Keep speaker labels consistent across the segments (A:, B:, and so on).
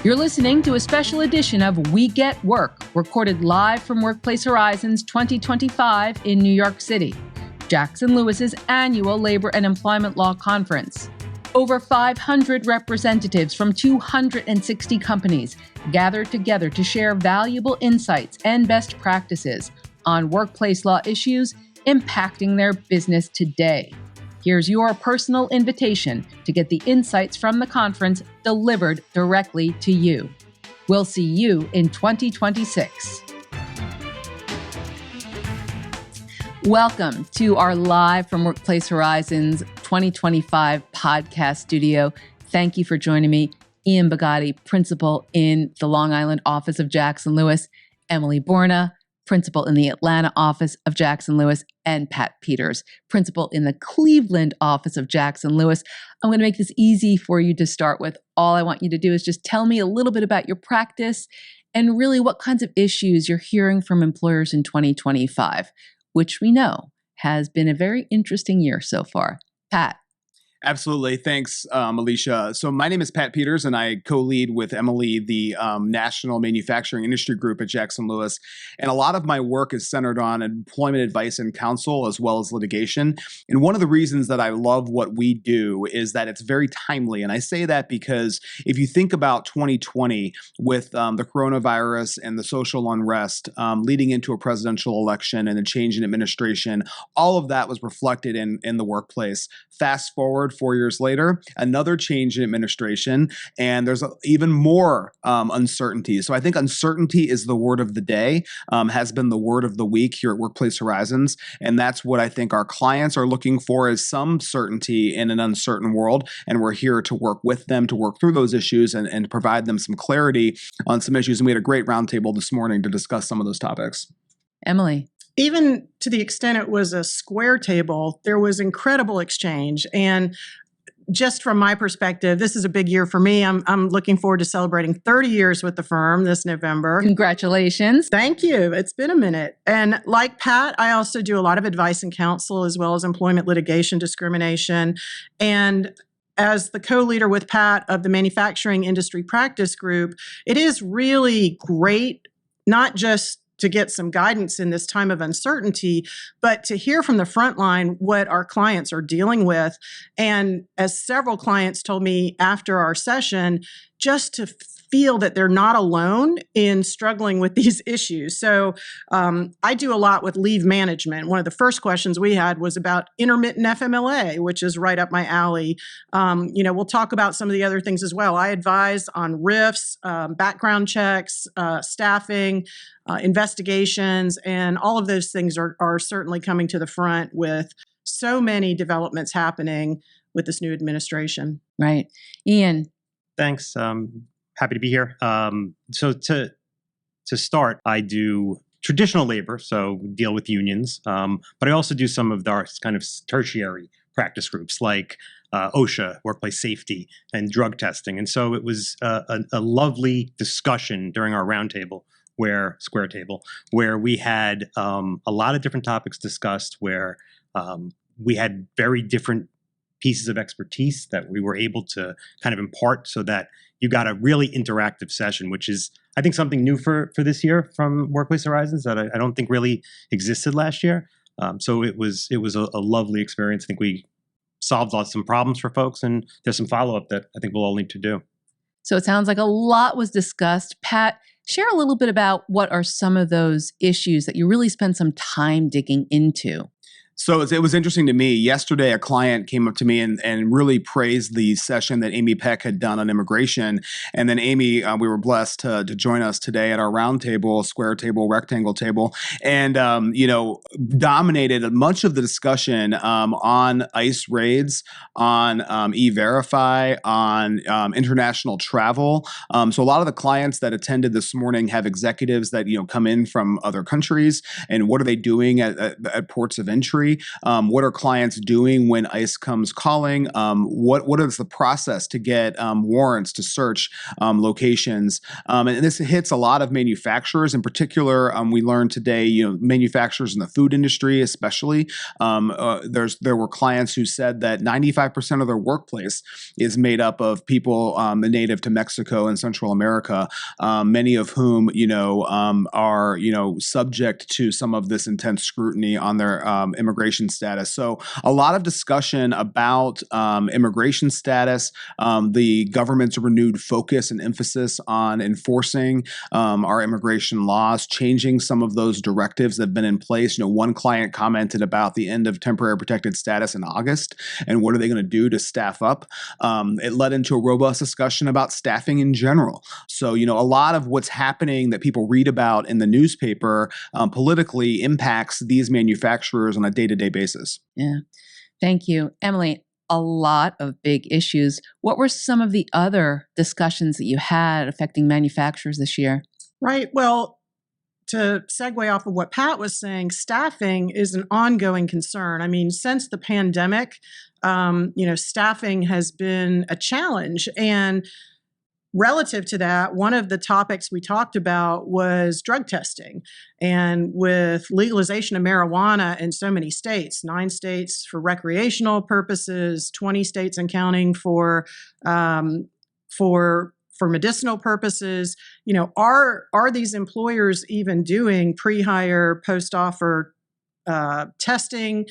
A: You're listening to a special edition of We Get Work, recorded live from Workplace Horizons 2025 in New York City, Jackson Lewis's annual labor and employment law conference. Over 500 representatives from 260 companies gathered together to share valuable insights and best practices on workplace law issues impacting their business today. Here's your personal invitation to get the insights from the conference delivered directly to you. We'll see you in 2026. Welcome to our live from Workplace Horizons 2025 podcast studio. Thank you for joining me, Ian Bugatti, principal in the Long Island office of Jackson Lewis, Emily Borna, principal in the Atlanta office of Jackson Lewis, and Pat Peters, principal in the Cleveland office of Jackson Lewis. I'm going to make this easy for you to start with. All I want you to do is just tell me a little bit about your practice and really what kinds of issues you're hearing from employers in 2025, which we know has been a very interesting year so far. Pat.
B: Absolutely. Thanks, Alicia. So my name is Pat Peters, and I co-lead with Emily the National Manufacturing Industry Group at Jackson Lewis. And a lot of my work is centered on employment advice and counsel, as well as litigation. And one of the reasons that I love what we do is that it's very timely. And I say that because if you think about 2020 with the coronavirus and the social unrest leading into a presidential election and a change in administration, all of that was reflected in the workplace. Fast forward 4 years later, another change in administration, and there's even more uncertainty. So I think uncertainty is the word of the day, has been the word of the week here at Workplace Horizons. And that's what I think our clients are looking for, is some certainty in an uncertain world. And we're here to work with them to work through those issues and provide them some clarity on some issues. And we had a great roundtable this morning to discuss some of those topics.
A: Emily.
C: Even to the extent it was a square table, there was incredible exchange. And just from my perspective, this is a big year for me. I'm looking forward to celebrating 30 years with the firm this November.
A: Congratulations.
C: Thank you. It's been a minute. And like Pat, I also do a lot of advice and counsel, as well as employment litigation discrimination. And as the co-leader with Pat of the Manufacturing Industry Practice Group, it is really great, not just to get some guidance in this time of uncertainty, but to hear from the front line what our clients are dealing with. And as several clients told me after our session, just to feel that they're not alone in struggling with these issues. So I do a lot with leave management. One of the first questions we had was about intermittent FMLA, which is right up my alley. We'll talk about some of the other things as well. I advise on RIFs, background checks, staffing, investigations, and all of those things are certainly coming to the front with so many developments happening with this new administration.
A: Right. Ian.
D: Thanks. Happy to be here. So to start, I do traditional labor, so deal with unions, but I also do some of our kind of tertiary practice groups like OSHA, workplace safety, and drug testing. And so it was a lovely discussion during our roundtable, square table, where we had a lot of different topics discussed, where we had very different pieces of expertise that we were able to kind of impart, so that you got a really interactive session, which is, I think, something new for this year from Workplace Horizons that I don't think really existed last year. So it was a lovely experience. I think we solved some problems for folks, and there's some follow-up that I think we'll all need to do.
A: So it sounds like a lot was discussed. Pat, share a little bit about what are some of those issues that you really spent some time digging into.
B: So it was interesting to me. Yesterday, a client came up to me and really praised the session that Amy Peck had done on immigration. And then Amy, we were blessed to join us today at our round table, square table, rectangle table, and dominated much of the discussion on ICE raids, on E-Verify, on international travel. So a lot of the clients that attended this morning have executives that come in from other countries, and what are they doing at ports of entry? industry? What are clients doing when ICE comes calling? What is the process to get warrants to search locations? And this hits a lot of manufacturers in particular. We learned today, manufacturers in the food industry, especially, there were clients who said that 95% of their workplace is made up of people native to Mexico and Central America, many of whom, are, subject to some of this intense scrutiny on their immigration status. So a lot of discussion about immigration status, the government's renewed focus and emphasis on enforcing our immigration laws, changing some of those directives that have been in place. One client commented about the end of temporary protected status in August, and what are they going to do to staff up? It led into a robust discussion about staffing in general. So, a lot of what's happening that people read about in the newspaper politically impacts these manufacturers on a day-to-day basis.
A: Yeah. Thank you. Emily, a lot of big issues. What were some of the other discussions that you had affecting manufacturers this year?
C: Right. Well, to segue off of what Pat was saying, staffing is an ongoing concern. I mean, since the pandemic, staffing has been a challenge. And relative to that, one of the topics we talked about was drug testing. And with legalization of marijuana in so many states, 9 states for recreational purposes, 20 states and counting for medicinal purposes, are these employers even doing pre-hire, post-offer testing?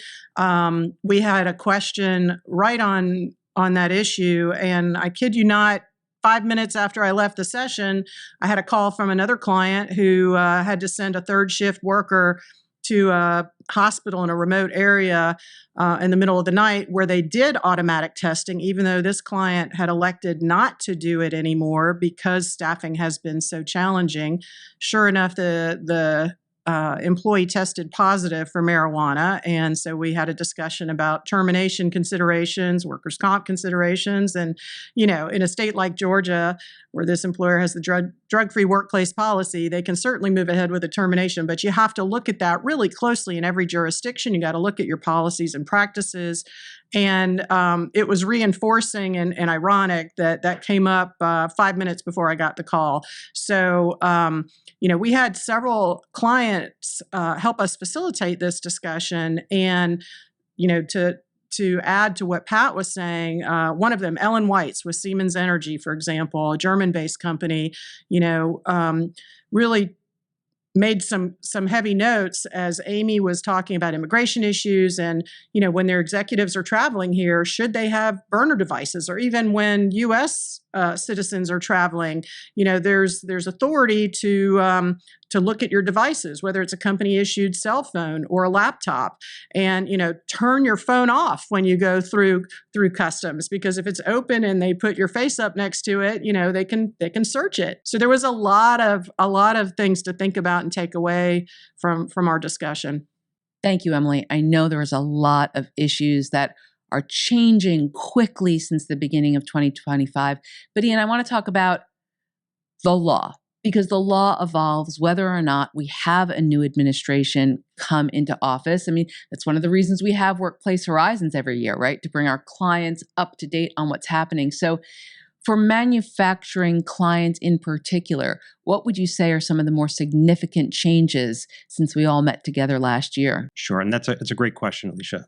C: We had a question right on that issue, and I kid you not, 5 minutes after I left the session, I had a call from another client who had to send a third shift worker to a hospital in a remote area in the middle of the night where they did automatic testing, even though this client had elected not to do it anymore because staffing has been so challenging. Sure enough, the employee tested positive for marijuana. And so we had a discussion about termination considerations, workers' comp considerations. And, in a state like Georgia, where this employer has the drug-free workplace policy, they can certainly move ahead with a termination. But you have to look at that really closely in every jurisdiction. You got to look at your policies and practices. And it was reinforcing and ironic that came up 5 minutes before I got the call. So, we had several clients help us facilitate this discussion. And, to add to what Pat was saying, one of them, Ellen Weitz with Siemens Energy, for example, a German-based company, really made some heavy notes as Amy was talking about immigration issues. And, when their executives are traveling here, should they have burner devices? Or even when U.S. Citizens are traveling, there's authority to look at your devices, whether it's a company issued cell phone or a laptop, and turn your phone off when you go through customs, because if it's open and they put your face up next to it, they can search it. So there was a lot of things to think about and take away from our discussion.
A: Thank you, Emily. I know there was a lot of issues that are changing quickly since the beginning of 2025. But Ian, I want to talk about the law, because the law evolves whether or not we have a new administration come into office. I mean, that's one of the reasons we have Workplace Horizons every year, right? To bring our clients up to date on what's happening. So for manufacturing clients in particular, what would you say are some of the more significant changes since we all met together last year?
D: Sure, and that's a great question, Alicia.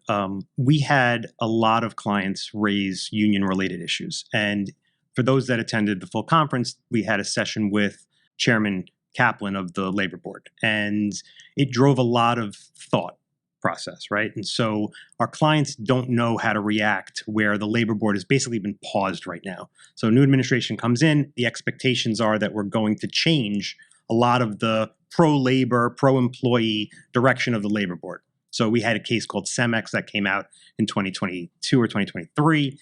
D: We had a lot of clients raise union-related issues. And for those that attended the full conference, we had a session with Chairman Kaplan of the Labor Board. And it drove a lot of thought process, right? And so our clients don't know how to react where the labor board has basically been paused right now. So new administration comes in, the expectations are that we're going to change a lot of the pro-labor, pro-employee direction of the labor board. So we had a case called Cemex that came out in 2022 or 2023,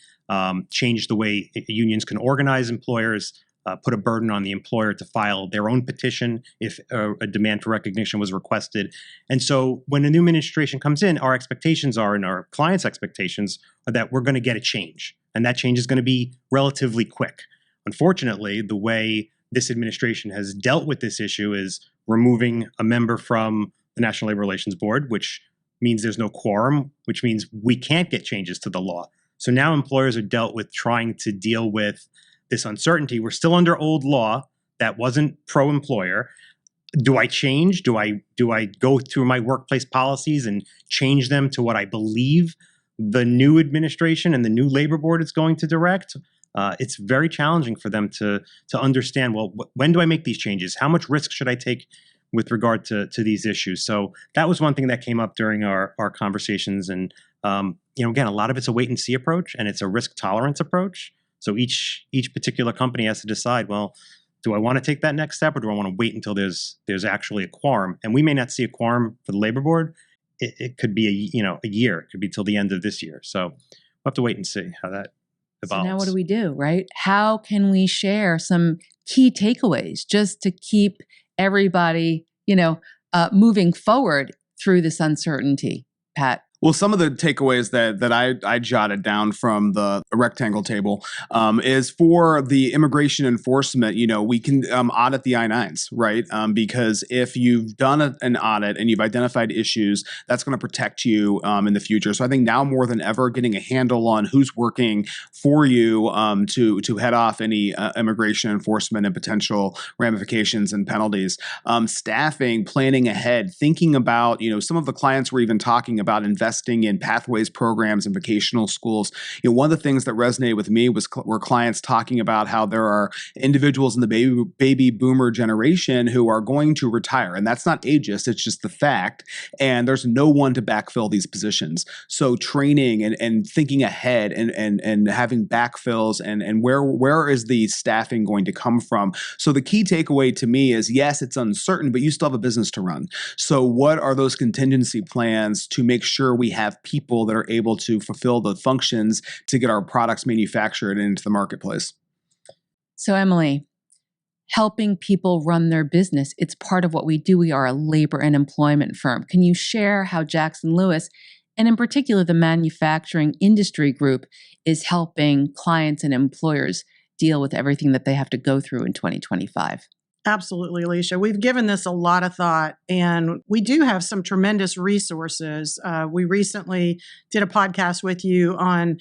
D: changed the way unions can organize employers, put a burden on the employer to file their own petition if a demand for recognition was requested. And so when a new administration comes in, our expectations are, and our clients' expectations are, that we're going to get a change. And that change is going to be relatively quick. Unfortunately, the way this administration has dealt with this issue is removing a member from the National Labor Relations Board, which means there's no quorum, which means we can't get changes to the law. So now employers are dealt with trying to deal with this uncertainty. We're still under old law that wasn't pro-employer. Do I change? Do I go through my workplace policies and change them to what I believe the new administration and the new labor board is going to direct? It's very challenging for them to understand, well, when do I make these changes? How much risk should I take with regard to these issues? So that was one thing that came up during our conversations. And, again, a lot of it's a wait and see approach, and it's a risk tolerance approach. So each particular company has to decide, well, do I want to take that next step, or do I want to wait until there's actually a quorum? And we may not see a quorum for the labor board. It could be a year. It could be till the end of this year. So we'll have to wait and see how that evolves.
A: So now what do we do, right? How can we share some key takeaways just to keep everybody, moving forward through this uncertainty, Pat?
B: Well, some of the takeaways that I jotted down from the rectangle table is for the immigration enforcement. We can audit the I-9s, right? Because if you've done an audit and you've identified issues, that's going to protect you in the future. So I think now more than ever, getting a handle on who's working for you to head off any immigration enforcement and potential ramifications and penalties. Staffing, planning ahead, thinking about, some of the clients were even talking about investing in pathways programs and vocational schools. One of the things that resonated with me were clients talking about how there are individuals in the baby boomer generation who are going to retire. And that's not ageist, it's just the fact. And there's no one to backfill these positions. So training and thinking ahead and having backfills and where is the staffing going to come from? So the key takeaway to me is, yes, it's uncertain, but you still have a business to run. So what are those contingency plans to make sure we have people that are able to fulfill the functions to get our products manufactured into the marketplace?
A: So Emily, helping people run their business, it's part of what we do. We are a labor and employment firm. Can you share how Jackson Lewis, and in particular the manufacturing industry group, is helping clients and employers deal with everything that they have to go through in 2025?
C: Absolutely, Alicia. We've given this a lot of thought, and we do have some tremendous resources. We recently did a podcast with you on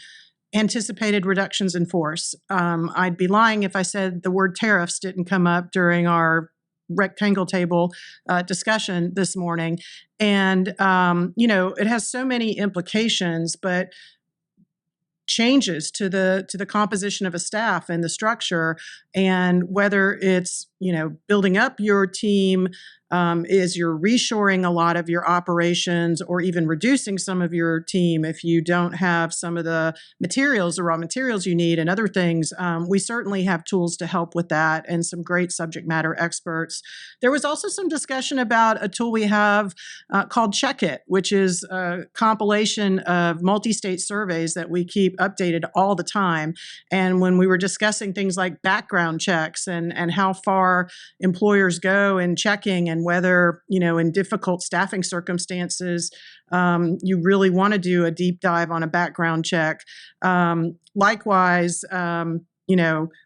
C: anticipated reductions in force. I'd be lying if I said the word tariffs didn't come up during our rectangle table discussion this morning. And, it has so many implications, but changes to the composition of a staff and the structure, and whether it's building up your team, is you're reshoring a lot of your operations, or even reducing some of your team if you don't have some of the materials, the raw materials you need, and other things. We certainly have tools to help with that, and some great subject matter experts. There was also some discussion about a tool we have called Check It, which is a compilation of multi-state surveys that we keep updated all the time. And when we were discussing things like background checks and how far employers go in checking, and whether, in difficult staffing circumstances, you really want to do a deep dive on a background check. Likewise, when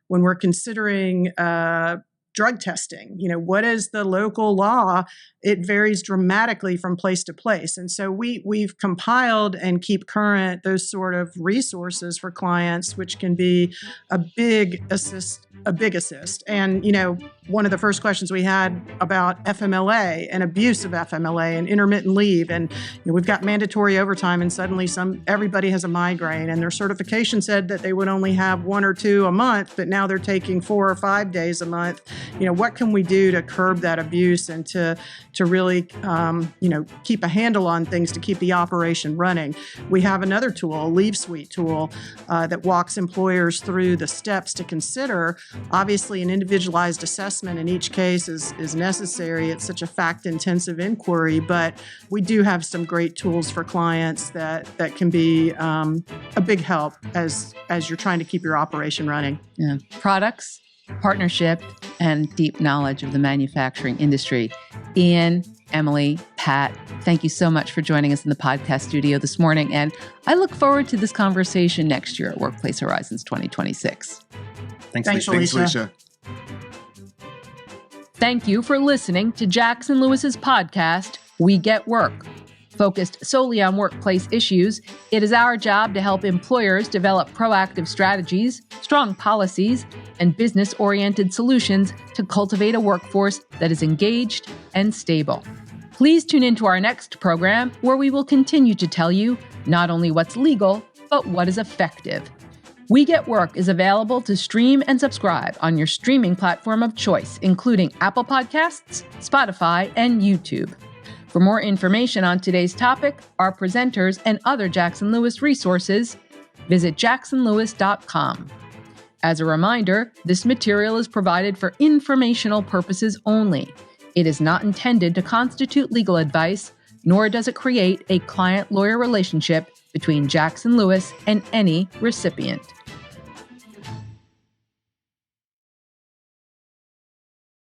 C: we're considering drug testing, what is the local law? It varies dramatically from place to place. And so we've compiled and keep current those sort of resources for clients, which can be a big assist. And, one of the first questions we had about FMLA and abuse of FMLA and intermittent leave. And we've got mandatory overtime, and suddenly everybody has a migraine, and their certification said that they would only have 1 or 2 a month, but now they're taking 4 or 5 days a month. What can we do to curb that abuse and to really, keep a handle on things to keep the operation running? We have another tool, a Leave Suite tool, that walks employers through the steps to consider. Obviously, an individualized assessment in each case is necessary. It's such a fact-intensive inquiry, but we do have some great tools for clients that can be a big help as you're trying to keep your operation running.
A: Yeah. Products, partnership, and deep knowledge of the manufacturing industry. Ian, Emily, Pat, thank you so much for joining us in the podcast studio this morning. And I look forward to this conversation next year at Workplace Horizons 2026.
C: Thanks, Alicia. Thank
A: you for listening to Jackson Lewis's podcast, We Get Work. Focused solely on workplace issues, it is our job to help employers develop proactive strategies, strong policies, and business-oriented solutions to cultivate a workforce that is engaged and stable. Please tune into our next program, where we will continue to tell you not only what's legal, but what is effective. We Get Work is available to stream and subscribe on your streaming platform of choice, including Apple Podcasts, Spotify, and YouTube. For more information on today's topic, our presenters, and other Jackson Lewis resources, visit jacksonlewis.com. As a reminder, this material is provided for informational purposes only. It is not intended to constitute legal advice, nor does it create a client-lawyer relationship between Jackson Lewis and any recipient.